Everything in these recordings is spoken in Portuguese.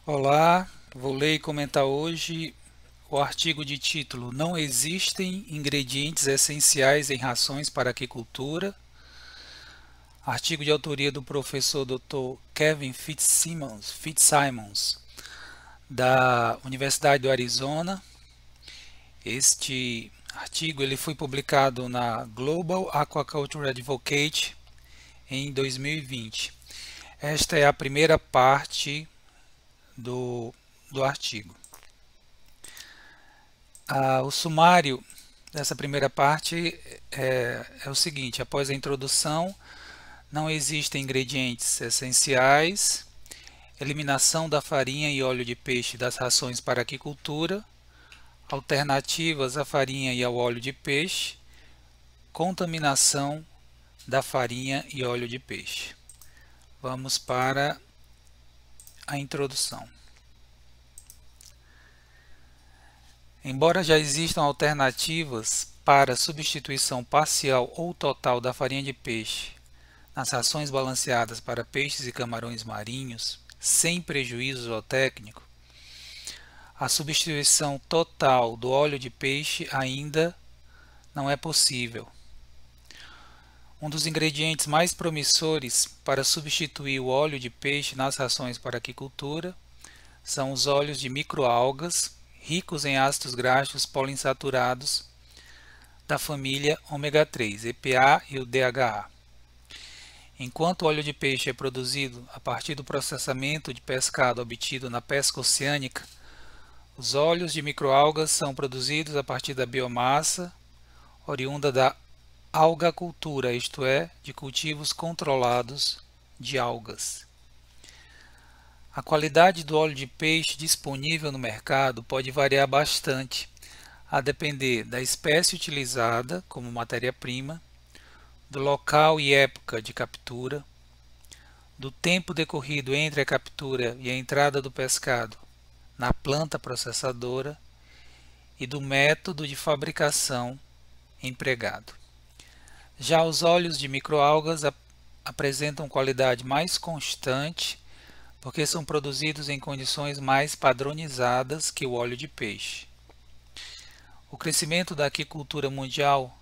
Olá, vou ler e comentar hoje o artigo de título Não existem ingredientes essenciais em rações para aquicultura. Artigo de autoria do professor Dr. Kevin Fitzsimons, da Universidade do Arizona. Este artigo ele foi publicado na Global Aquaculture Advocate em 2020. Esta é a primeira parte do artigo. O sumário dessa primeira parte é o seguinte: após a introdução, não existem ingredientes essenciais, eliminação da farinha e óleo de peixe das rações para aquicultura, alternativas à farinha e ao óleo de peixe, contaminação da farinha e óleo de peixe. Vamos para a introdução. Embora já existam alternativas para substituição parcial ou total da farinha de peixe nas rações balanceadas para peixes e camarões marinhos, sem prejuízo zootécnico, a substituição total do óleo de peixe ainda não é possível. Um dos ingredientes mais promissores para substituir o óleo de peixe nas rações para aquicultura são os óleos de microalgas ricos em ácidos graxos poliinsaturados da família ômega 3, EPA e o DHA. Enquanto o óleo de peixe é produzido a partir do processamento de pescado obtido na pesca oceânica, os óleos de microalgas são produzidos a partir da biomassa oriunda da algacultura, isto é, de cultivos controlados de algas. A qualidade do óleo de peixe disponível no mercado pode variar bastante, a depender da espécie utilizada como matéria-prima, do local e época de captura, do tempo decorrido entre a captura e a entrada do pescado na planta processadora e do método de fabricação empregado. Já os óleos de microalgas apresentam qualidade mais constante porque são produzidos em condições mais padronizadas que o óleo de peixe. O crescimento da aquicultura mundial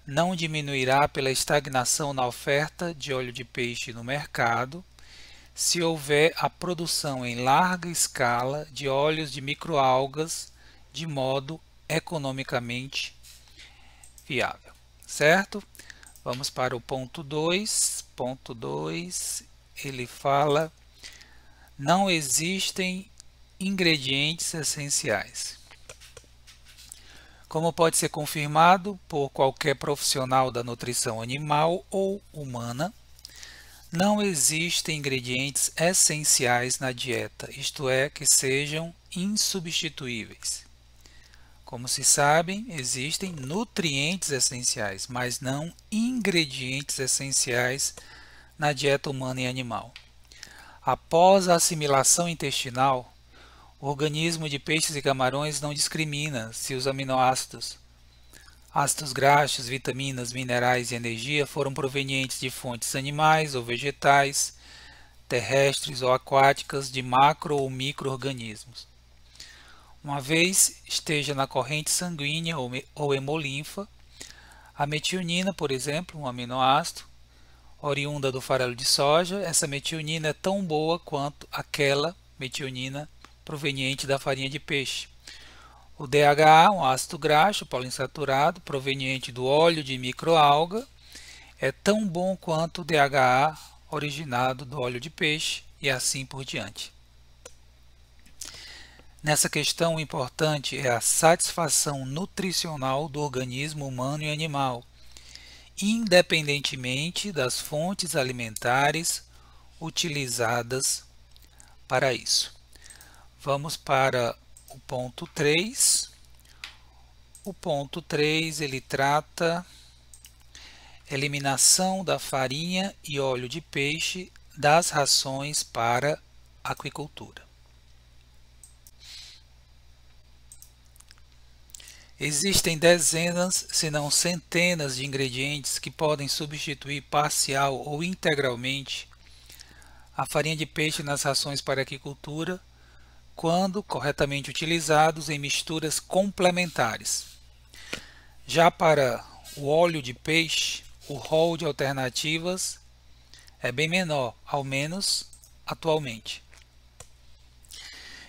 não diminuirá pela estagnação na oferta de óleo de peixe no mercado se houver a produção em larga escala de óleos de microalgas de modo economicamente viável, certo? Vamos para o ponto 2. Ponto 2, ele fala: não existem ingredientes essenciais. Como pode ser confirmado por qualquer profissional da nutrição animal ou humana, não existem ingredientes essenciais na dieta, isto é, que sejam insubstituíveis. Como se sabem, existem nutrientes essenciais, mas não ingredientes essenciais na dieta humana e animal. Após a assimilação intestinal, o organismo de peixes e camarões não discrimina se os aminoácidos, ácidos graxos, vitaminas, minerais e energia foram provenientes de fontes animais ou vegetais, terrestres ou aquáticas, de macro ou micro-organismos. Uma vez esteja na corrente sanguínea ou hemolinfa, a metionina, por exemplo, um aminoácido, oriunda do farelo de soja, essa metionina é tão boa quanto aquela metionina proveniente da farinha de peixe. O DHA, um ácido graxo poliinsaturado proveniente do óleo de microalga, é tão bom quanto o DHA originado do óleo de peixe e assim por diante. Nessa questão, o importante é a satisfação nutricional do organismo humano e animal, independentemente das fontes alimentares utilizadas para isso. Vamos para o ponto 3. O ponto 3 ele trata eliminação da farinha e óleo de peixe das rações para aquicultura. Existem dezenas, se não centenas de ingredientes que podem substituir parcial ou integralmente a farinha de peixe nas rações para aquicultura quando corretamente utilizados em misturas complementares. Já para o óleo de peixe, o rol de alternativas é bem menor, ao menos atualmente.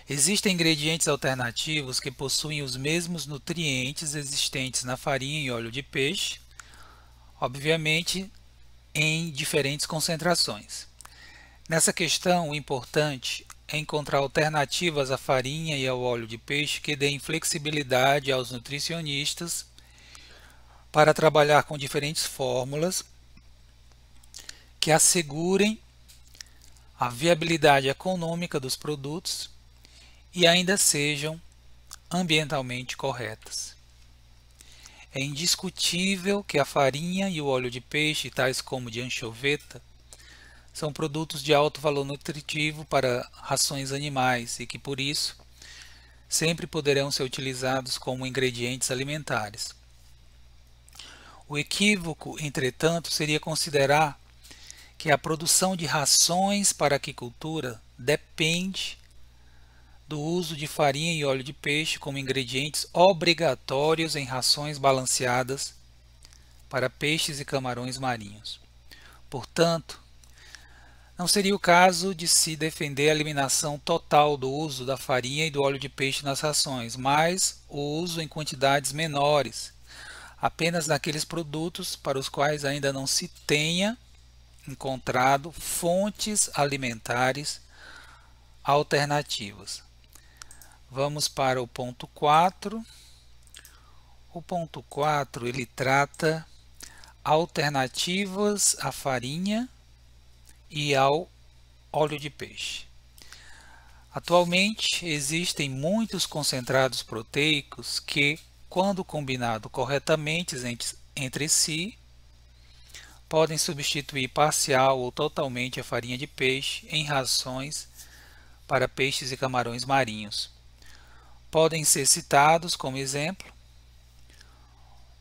Existem ingredientes alternativos que possuem os mesmos nutrientes existentes na farinha e óleo de peixe, obviamente em diferentes concentrações. Nessa questão, o importante é encontrar alternativas à farinha e ao óleo de peixe que deem flexibilidade aos nutricionistas para trabalhar com diferentes fórmulas que assegurem a viabilidade econômica dos produtos e ainda sejam ambientalmente corretas. É indiscutível que a farinha e o óleo de peixe, tais como de anchoveta, são produtos de alto valor nutritivo para rações animais e que, por isso, sempre poderão ser utilizados como ingredientes alimentares. O equívoco, entretanto, seria considerar que a produção de rações para a aquicultura depende do uso de farinha e óleo de peixe como ingredientes obrigatórios em rações balanceadas para peixes e camarões marinhos. Portanto, não seria o caso de se defender a eliminação total do uso da farinha e do óleo de peixe nas rações, mas o uso em quantidades menores, apenas naqueles produtos para os quais ainda não se tenha encontrado fontes alimentares alternativas. Vamos para o ponto 4. O ponto 4 ele trata alternativas à farinha e ao óleo de peixe. Atualmente existem muitos concentrados proteicos que, quando combinados corretamente entre si, podem substituir parcial ou totalmente a farinha de peixe em rações para peixes e camarões marinhos. Podem ser citados como exemplo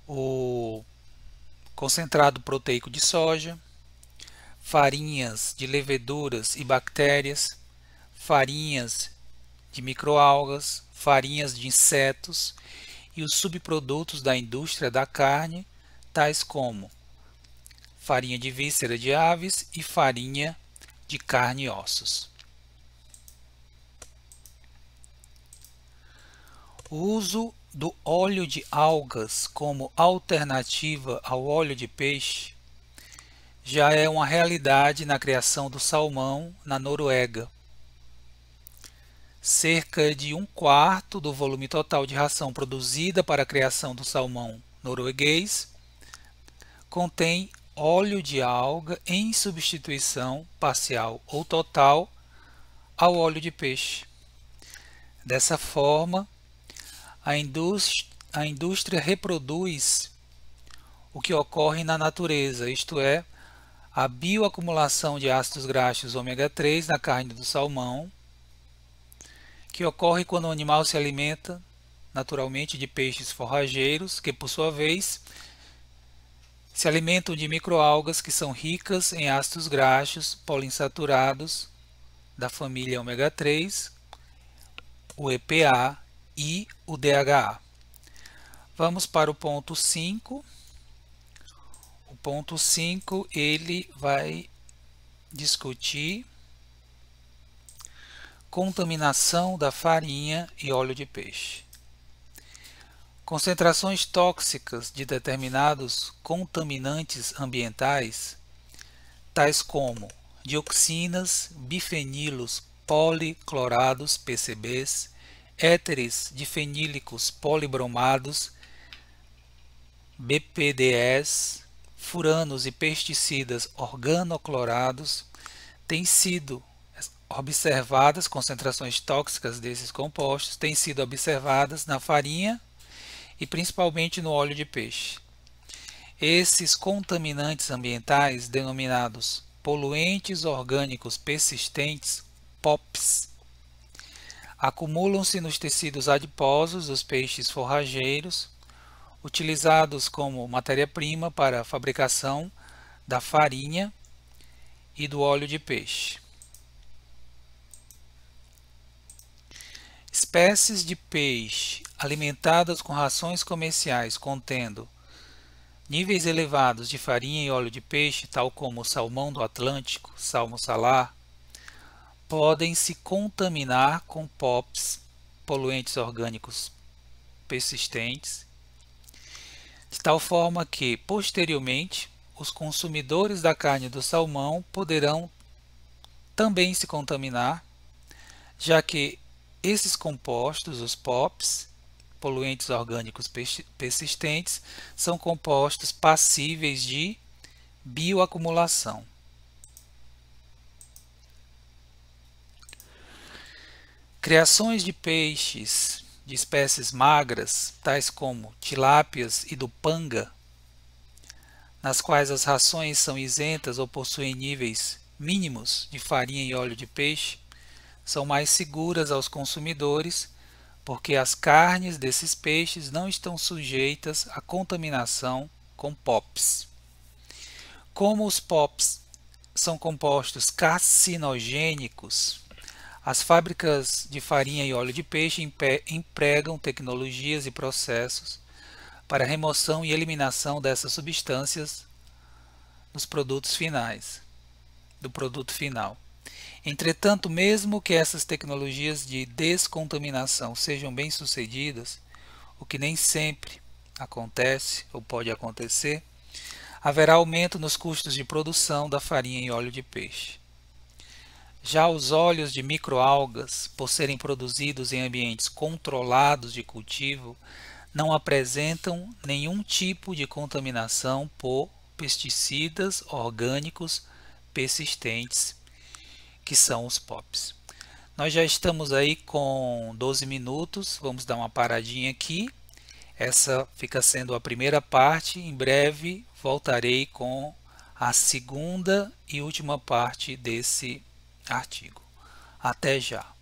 o concentrado proteico de soja, farinhas de leveduras e bactérias, farinhas de microalgas, farinhas de insetos e os subprodutos da indústria da carne, tais como farinha de víscera de aves e farinha de carne e ossos. O uso do óleo de algas como alternativa ao óleo de peixe já é uma realidade na criação do salmão na Noruega. Cerca de 1/4 do volume total de ração produzida para a criação do salmão norueguês contém óleo de alga em substituição parcial ou total ao óleo de peixe. Dessa forma, a indústria reproduz o que ocorre na natureza, isto é, a bioacumulação de ácidos graxos ômega 3 na carne do salmão, que ocorre quando o animal se alimenta naturalmente de peixes forrageiros, que por sua vez se alimentam de microalgas que são ricas em ácidos graxos poliinsaturados da família ômega 3, o EPA e o DHA. Vamos para o ponto 5. O ponto 5 ele vai discutir contaminação da farinha e óleo de peixe. Concentrações tóxicas de determinados contaminantes ambientais, tais como dioxinas, bifenilos policlorados, PCBs, éteres difenílicos polibromados, BPDEs, furanos e pesticidas organoclorados, têm sido observadas, concentrações tóxicas desses compostos têm sido observadas na farinha e principalmente no óleo de peixe. Esses contaminantes ambientais, denominados poluentes orgânicos persistentes, POPs, acumulam-se nos tecidos adiposos dos peixes forrageiros, utilizados como matéria-prima para a fabricação da farinha e do óleo de peixe. espécies de peixe alimentadas com rações comerciais contendo níveis elevados de farinha e óleo de peixe, tal como o salmão do Atlântico, salmo salar, podem se contaminar com POPs, poluentes orgânicos persistentes, de tal forma que, posteriormente, os consumidores da carne do salmão poderão também se contaminar, já que esses compostos, os POPs, poluentes orgânicos persistentes, são compostos passíveis de bioacumulação. Criações de peixes de espécies magras, tais como tilápias e dupanga, nas quais as rações são isentas ou possuem níveis mínimos de farinha e óleo de peixe, são mais seguras aos consumidores, porque as carnes desses peixes não estão sujeitas à contaminação com POPs. Como os POPs são compostos carcinogênicos, as fábricas de farinha e óleo de peixe empregam tecnologias e processos para remoção e eliminação dessas substâncias dos produtos finais, do produto final. Entretanto, mesmo que essas tecnologias de descontaminação sejam bem-sucedidas, o que nem sempre acontece ou pode acontecer, haverá aumento nos custos de produção da farinha e óleo de peixe. Já os óleos de microalgas, por serem produzidos em ambientes controlados de cultivo, não apresentam nenhum tipo de contaminação por pesticidas orgânicos persistentes, que são os POPs. Nós já estamos aí com 12 minutos, vamos dar uma paradinha aqui. Essa fica sendo a primeira parte, em breve voltarei com a segunda e última parte desse artigo. Até já!